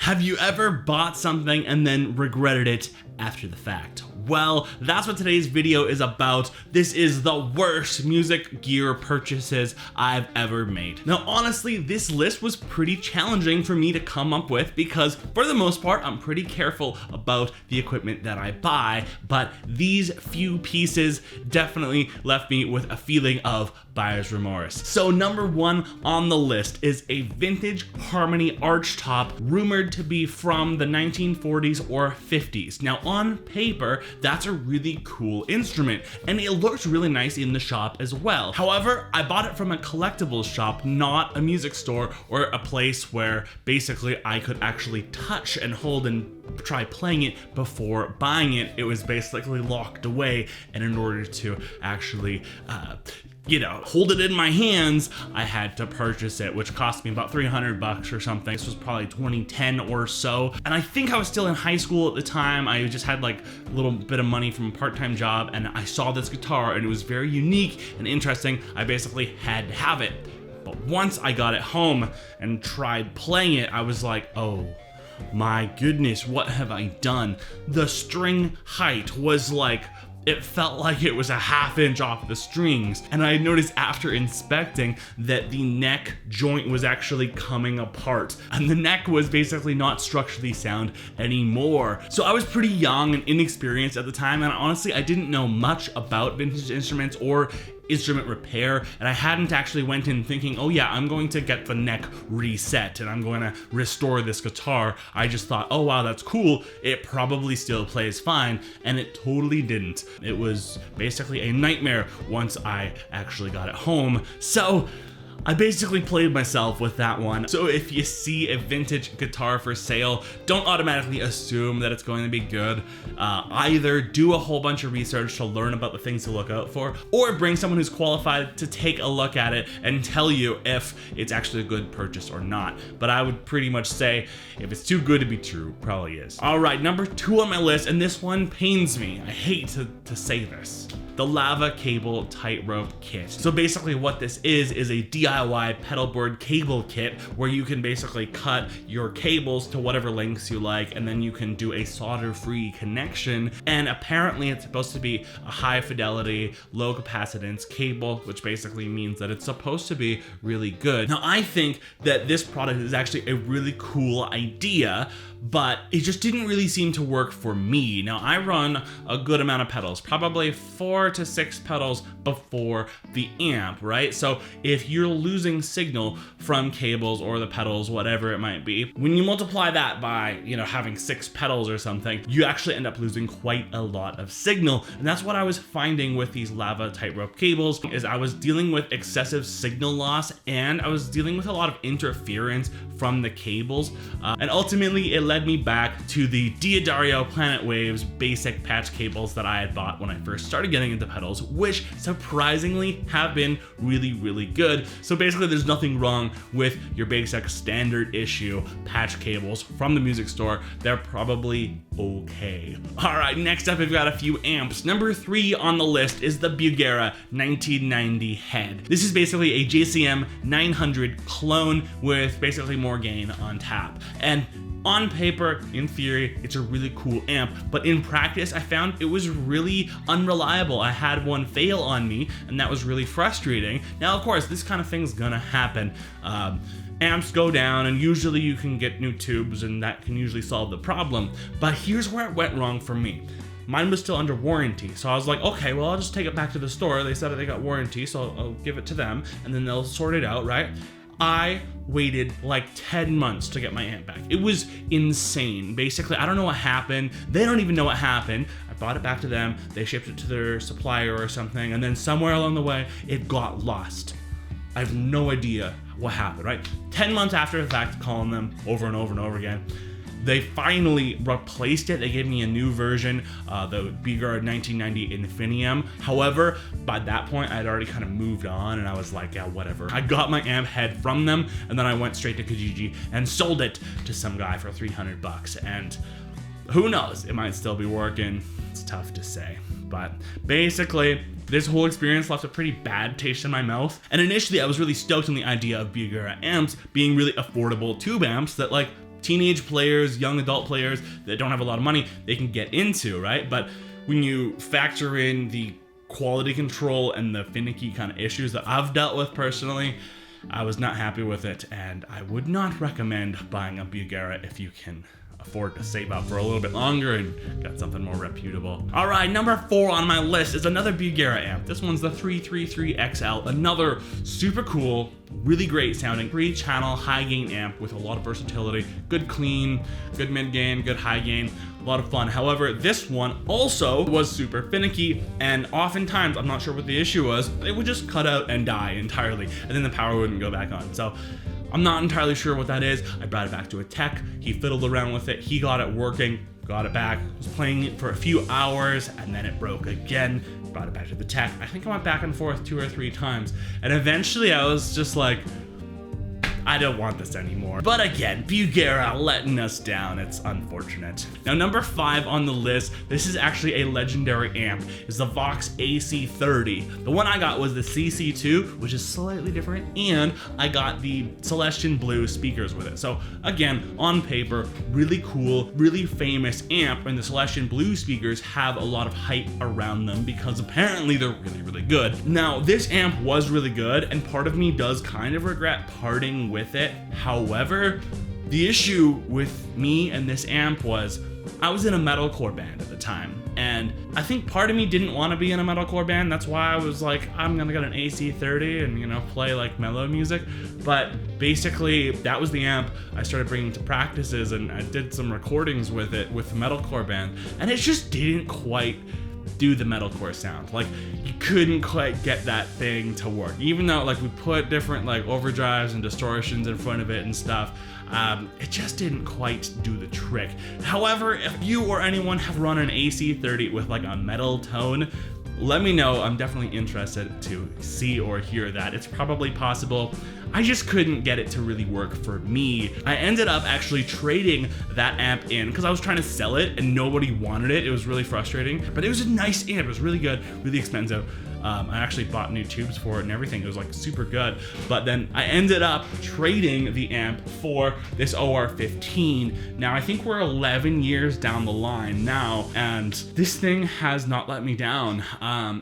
Have you ever bought something and then regretted it after the fact? Well, that's what today's video is about. This is the worst music gear purchases I've ever made. Now, honestly, this list was pretty challenging for me to come up with because for the most part, I'm pretty careful about the equipment that I buy, but these few pieces definitely left me with a feeling of buyer's remorse. So number one on the list is a vintage Harmony Archtop, rumored to be from the 1940s or 50s. Now, on paper, that's a really cool instrument, and it looks really nice in the shop as well. However, I bought it from a collectibles shop, not a music store or a place where basically I could actually touch and hold and try playing it before buying it. It was basically locked away, and in order to actually hold it in my hands, I had to purchase it, which cost me about 300 bucks or something. This was probably 2010 or so. And I think I was still in high school at the time. I just had like a little bit of money from a part-time job, and I saw this guitar and it was very unique and interesting. I basically had to have it. But once I got it home and tried playing it, I was like, oh my goodness, what have I done? The string height was like, it felt like it was a ½ inch off the strings. And I noticed after inspecting that the neck joint was actually coming apart, and the neck was basically not structurally sound anymore. So I was pretty young and inexperienced at the time, and honestly, I didn't know much about vintage instruments or instrument repair, and I hadn't actually went in thinking, oh yeah, I'm going to get the neck reset and I'm going to restore this guitar. I just thought, oh wow, that's cool, it probably still plays fine, and it totally didn't. It was basically a nightmare once I actually got it home. So I basically played myself with that one. So if you see a vintage guitar for sale, don't automatically assume that it's going to be good. Either do a whole bunch of research to learn about the things to look out for, or bring someone who's qualified to take a look at it and tell you if it's actually a good purchase or not. But I would pretty much say, if it's too good to be true, probably is. All right, number two on my list, and this one pains me. I hate to say this. The Lava Cable Tightrope Kit. So basically what this is a DIY pedalboard cable kit where you can basically cut your cables to whatever lengths you like, and then you can do a solder-free connection. And apparently it's supposed to be a high fidelity, low capacitance cable, which basically means that it's supposed to be really good. Now, I think that this product is actually a really cool idea, but it just didn't really seem to work for me. Now, I run a good amount of pedals, probably 4 to 6 pedals before the amp, right? So if you're losing signal from cables or the pedals, whatever it might be, when you multiply that by, having 6 pedals or something, you actually end up losing quite a lot of signal. And that's what I was finding with these Lava Tightrope cables, is I was dealing with excessive signal loss, and I was dealing with a lot of interference from the cables. And ultimately it led me back to the Diodario Planet Waves basic patch cables that I had bought when I first started getting into pedals, which surprisingly have been really, really good. So basically there's nothing wrong with your basic standard issue patch cables from the music store. They're probably okay. All right, next up we've got a few amps. Number 3 on the list is the Bugera 1990 head. This is basically a JCM 900 clone with basically more gain on tap. And on paper, in theory, it's a really cool amp, but in practice, I found it was really unreliable. I had one fail on me, and that was really frustrating. Now, of course, this kind of thing's gonna happen. Amps go down, and usually you can get new tubes, and that can usually solve the problem. But here's where it went wrong for me. Mine was still under warranty, so I was like, okay, well, I'll just take it back to the store. They said that they got warranty, so I'll give it to them, and then they'll sort it out, right? I waited like 10 months to get my amp back. It was insane. Basically, I don't know what happened. They don't even know what happened. I brought it back to them. They shipped it to their supplier or something, and then somewhere along the way, it got lost. I have no idea what happened, right? 10 months after the fact, calling them over and over and over again. They finally replaced it. They gave me a new version, the Bugera 1990 Infinium. However, by that point, I had already kind of moved on, and I was like, yeah, whatever. I got my amp head from them, and then I went straight to Kijiji and sold it to some guy for 300 bucks. And who knows, it might still be working. It's tough to say. But basically, this whole experience left a pretty bad taste in my mouth. And initially, I was really stoked on the idea of Bugera amps being really affordable tube amps that, like, teenage players, young adult players that don't have a lot of money, they can get into, right? But when you factor in the quality control and the finicky kind of issues that I've dealt with personally, I was not happy with it, and I would not recommend buying a Bugera if you can afford to save up for a little bit longer and get something more reputable. All right, number 4 on my list is another Bugera amp. This one's the 333XL, another super cool, really great sounding 3-channel high gain amp with a lot of versatility, good clean, good mid gain, good high gain, a lot of fun. However, this one also was super finicky, and oftentimes, I'm not sure what the issue was, it would just cut out and die entirely, and then the power wouldn't go back on. So I'm not entirely sure what that is. I brought it back to a tech. He fiddled around with it. He got it working, got it back, was playing it for a few hours, and then it broke again. Brought it back to the tech. I think I went back and forth 2 or 3 times. And eventually I was just like, I don't want this anymore. But again, Bugera letting us down. It's unfortunate. Now, number 5 on the list, this is actually a legendary amp, is the Vox AC30. The one I got was the CC2, which is slightly different, and I got the Celestian Blue speakers with it. So again, on paper, really cool, really famous amp, and the Celestian Blue speakers have a lot of hype around them because apparently they're really, really good. Now, this amp was really good, and part of me does kind of regret parting with it. However, the issue with me and this amp was I was in a metalcore band at the time, and I think part of me didn't want to be in a metalcore band. That's why I was like, I'm gonna get an AC30 and, you know, play like mellow music. But basically that was the amp I started bringing to practices, and I did some recordings with it with the metalcore band, and it just didn't quite do the metalcore sound. Like, you couldn't quite get that thing to work, even though like we put different like overdrives and distortions in front of it and stuff. It just didn't quite do the trick. However, if you or anyone have run an AC30 with like a metal tone, let me know. I'm definitely interested to see or hear that. It's probably possible. I just couldn't get it to really work for me. I ended up actually trading that amp in because I was trying to sell it and nobody wanted it. It was really frustrating, but it was a nice amp. It was really good, really expensive. I actually bought new tubes for it and everything. It was like super good. But then I ended up trading the amp for this OR15. Now I think we're 11 years down the line now, and this thing has not let me down.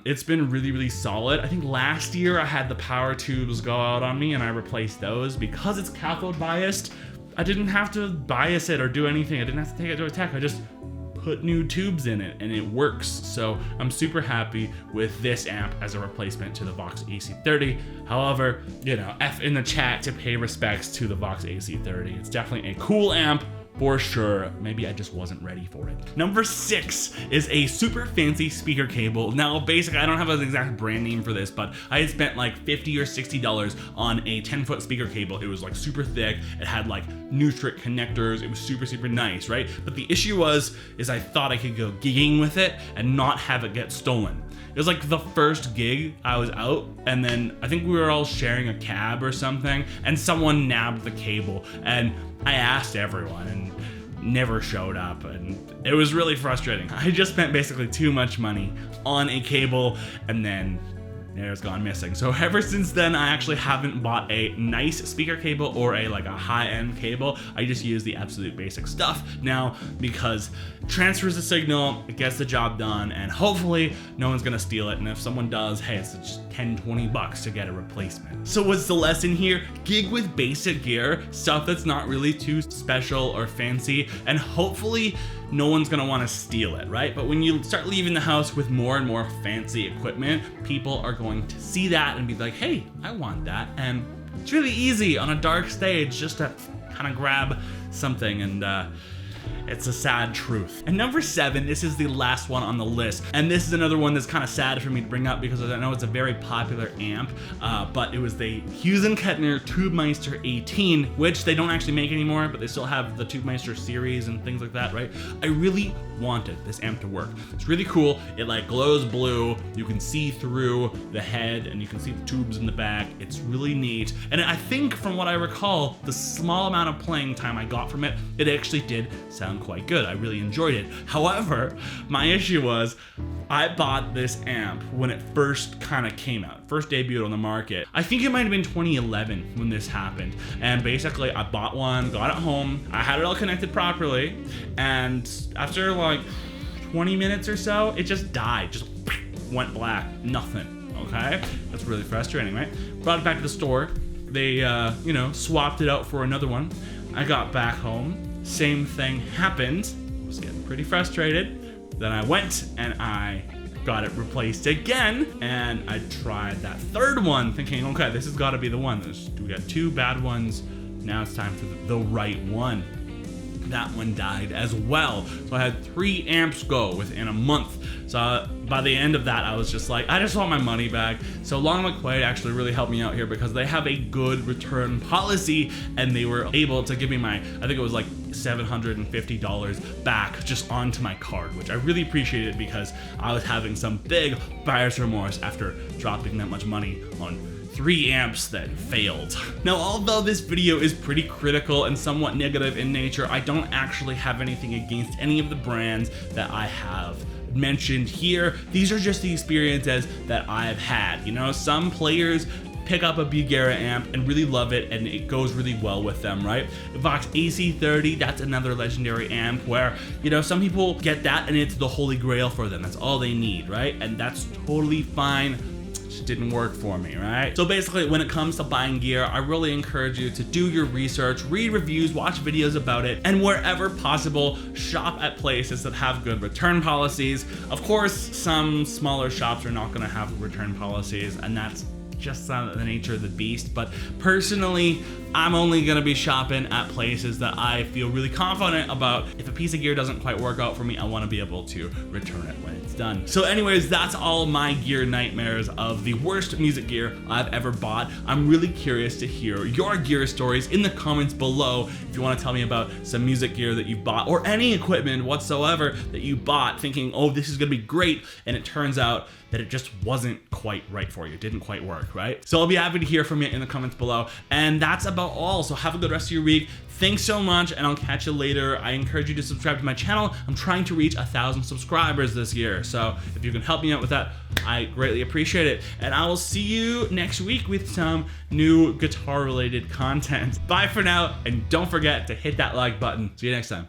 It's been really, really solid. I think last year I had the power tubes go out on me and I replaced those because it's cathode biased. I didn't have to bias it or do anything. I didn't have to take it to a tech. I just put new tubes in it and it works. So I'm super happy with this amp as a replacement to the Vox AC30. However, you know, F in the chat to pay respects to the Vox AC30. It's definitely a cool amp for sure. Maybe I just wasn't ready for it. Number 6 is a super fancy speaker cable. Now, basically, I don't have an exact brand name for this, but I had spent like $50 or $60 on a 10-foot speaker cable. It was like super thick. It had like Neutrik connectors. It was super, super nice, right? But the issue is I thought I could go gigging with it and not have it get stolen. It was like the first gig I was out, and then I think we were all sharing a cab or something, and someone nabbed the cable, and I asked everyone and never showed up, and it was really frustrating. I just spent basically too much money on a cable, and then it's gone missing. So ever since then, I actually haven't bought a nice speaker cable or a high-end cable. I just use the absolute basic stuff now because it transfers the signal, it gets the job done, and hopefully no one's gonna steal it. And if someone does, hey, it's just 10-20 bucks to get a replacement. So what's the lesson here? Gig with basic gear, stuff that's not really too special or fancy, and hopefully no one's gonna wanna steal it, right? But when you start leaving the house with more and more fancy equipment, people are going to see that and be like, hey, I want that. And it's really easy on a dark stage just to kind of grab something, and it's a sad truth. And number 7, this is the last one on the list. And this is another one that's kind of sad for me to bring up because I know it's a very popular amp, but it was the Hughes Kettner Tubemeister 18, which they don't actually make anymore, but they still have the Tubemeister series and things like that, right? I really wanted this amp to work. It's really cool. It like glows blue. You can see through the head and you can see the tubes in the back. It's really neat. And I think from what I recall, the small amount of playing time I got from it, it actually did sound quite good. I really enjoyed it. However, my issue was I bought this amp when it first kind of came out, first debuted on the market. I think it might have been 2011 when this happened. And basically I bought one, got it home, I had it all connected properly, and after like 20 minutes or so, it just died, just went black, nothing, okay? That's really frustrating, right? Brought it back to the store. They, you know, swapped it out for another one. I got back home, same thing happened. I was getting pretty frustrated. Then I went and I got it replaced again, and I tried that third one thinking, okay, this has gotta be the one. We got 2 bad ones, now it's time for the right one. That one died as well. So I had 3 amps go within a month. So by the end of that, I was just like, I just want my money back. So Long McQuaid actually really helped me out here because they have a good return policy, and they were able to give me my, I think it was like $750 back just onto my card, which I really appreciated because I was having some big buyer's remorse after dropping that much money on 3 amps that failed. Now, although this video is pretty critical and somewhat negative in nature, I don't actually have anything against any of the brands that I have mentioned here. These are just the experiences that I've had. You know, some players pick up a Bugera amp and really love it, and it goes really well with them, right? Vox AC30, that's another legendary amp where, you know, some people get that and it's the holy grail for them. That's all they need, right? And that's totally fine. Just didn't work for me, right? So basically, when it comes to buying gear, I really encourage you to do your research, read reviews, watch videos about it, and wherever possible, shop at places that have good return policies. Of course, some smaller shops are not gonna have return policies, and that's just the nature of the beast. But personally, I'm only gonna be shopping at places that I feel really confident about. If a piece of gear doesn't quite work out for me, I wanna be able to return it when it's done. So anyways, that's all my gear nightmares of the worst music gear I've ever bought. I'm really curious to hear your gear stories in the comments below. If you wanna tell me about some music gear that you bought, or any equipment whatsoever that you bought thinking, oh, this is gonna be great, and it turns out that it just wasn't quite right for you, didn't quite work, right? So I'll be happy to hear from you in the comments below. And that's about all, so have a good rest of your week. Thanks so much, and I'll catch you later. I encourage you to subscribe to my channel. I'm trying to reach 1,000 subscribers this year, so if you can help me out with that, I greatly appreciate it. And I will see you next week with some new guitar-related content. Bye for now, and don't forget to hit that like button. See you next time.